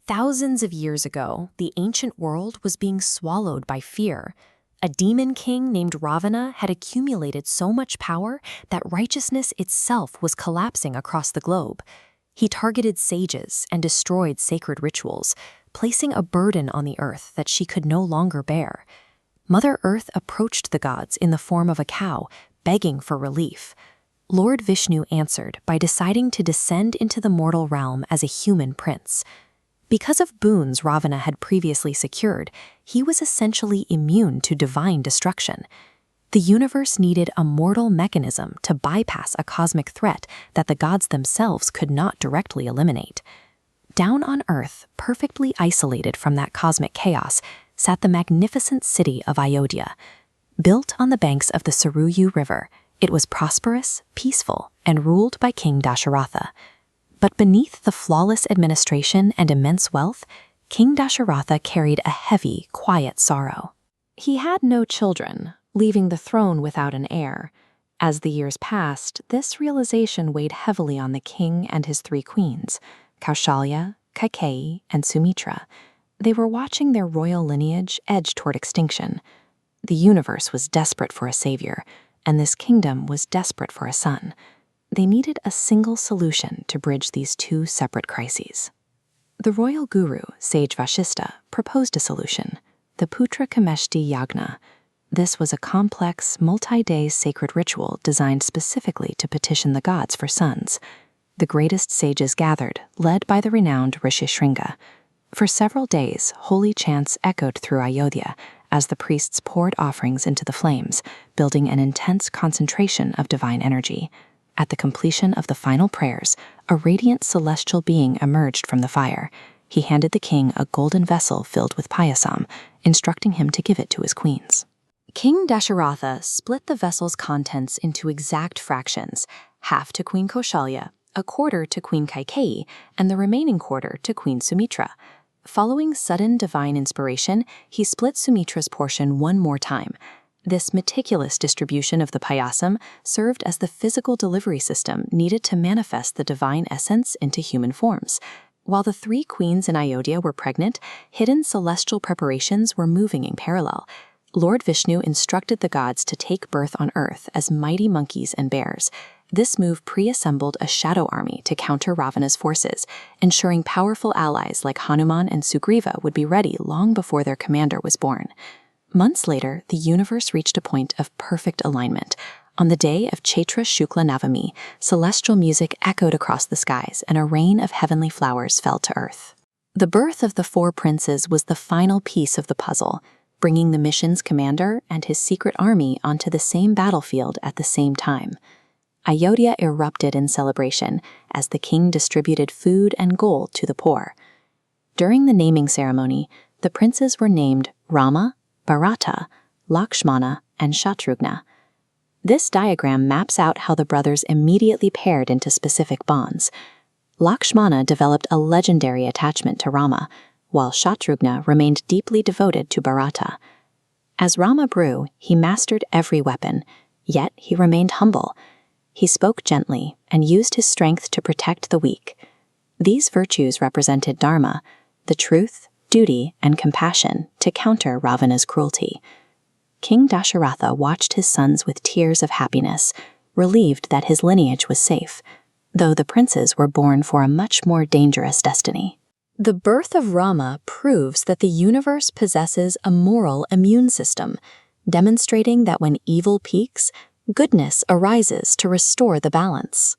Thousands of years ago, the ancient world was being swallowed by fear. A demon king named Ravana had accumulated so much power that righteousness itself was collapsing across the globe. He targeted sages and destroyed sacred rituals, placing a burden on the earth that she could no longer bear. Mother Earth approached the gods in the form of a cow, begging for relief. Lord Vishnu answered by deciding to descend into the mortal realm as a human prince. Because of boons Ravana had previously secured, he was essentially immune to divine destruction. The universe needed a mortal mechanism to bypass a cosmic threat that the gods themselves could not directly eliminate. Down on Earth, perfectly isolated from that cosmic chaos, sat the magnificent city of Ayodhya. Built on the banks of the Sarayu River, it was prosperous, peaceful, and ruled by King Dasharatha. But beneath the flawless administration and immense wealth, King Dasharatha carried a heavy, quiet sorrow. He had no children, leaving the throne without an heir. As the years passed, this realization weighed heavily on the king and his three queens, Kaushalya, Kaikeyi, and Sumitra. They were watching their royal lineage edge toward extinction. The universe was desperate for a savior, and this kingdom was desperate for a son. They needed a single solution to bridge these two separate crises. The royal guru, sage Vashistha, proposed a solution, the Putrakameshti Yajna. This was a complex, multi-day sacred ritual designed specifically to petition the gods for sons. The greatest sages gathered, led by the renowned Rishyashringa. For several days, holy chants echoed through Ayodhya as the priests poured offerings into the flames, building an intense concentration of divine energy. At the completion of the final prayers, a radiant celestial being emerged from the fire. He handed the king a golden vessel filled with Payasam, instructing him to give it to his queens. King Dasharatha split the vessel's contents into exact fractions, half to Queen Kaushalya, a quarter to Queen Kaikeyi, and the remaining quarter to Queen Sumitra. Following sudden divine inspiration, he split Sumitra's portion one more time. This meticulous distribution of the Payasam served as the physical delivery system needed to manifest the divine essence into human forms. While the three queens in Ayodhya were pregnant, hidden celestial preparations were moving in parallel. Lord Vishnu instructed the gods to take birth on Earth as mighty monkeys and bears. This move pre-assembled a shadow army to counter Ravana's forces, ensuring powerful allies like Hanuman and Sugriva would be ready long before their commander was born. Months later, the universe reached a point of perfect alignment. On the day of Chaitra Shukla Navami, celestial music echoed across the skies and a rain of heavenly flowers fell to earth. The birth of the four princes was the final piece of the puzzle, bringing the mission's commander and his secret army onto the same battlefield at the same time. Ayodhya erupted in celebration as the king distributed food and gold to the poor. During the naming ceremony, the princes were named Rama, Bharata, Lakshmana, and Shatrughna. This diagram maps out how the brothers immediately paired into specific bonds. Lakshmana developed a legendary attachment to Rama, while Shatrughna remained deeply devoted to Bharata. As Rama grew, he mastered every weapon, yet he remained humble. He spoke gently and used his strength to protect the weak. These virtues represented Dharma, the truth, duty, and compassion to counter Ravana's cruelty. King Dasharatha watched his sons with tears of happiness, relieved that his lineage was safe, though the princes were born for a much more dangerous destiny. The birth of Rama proves that the universe possesses a moral immune system, demonstrating that when evil peaks, goodness arises to restore the balance.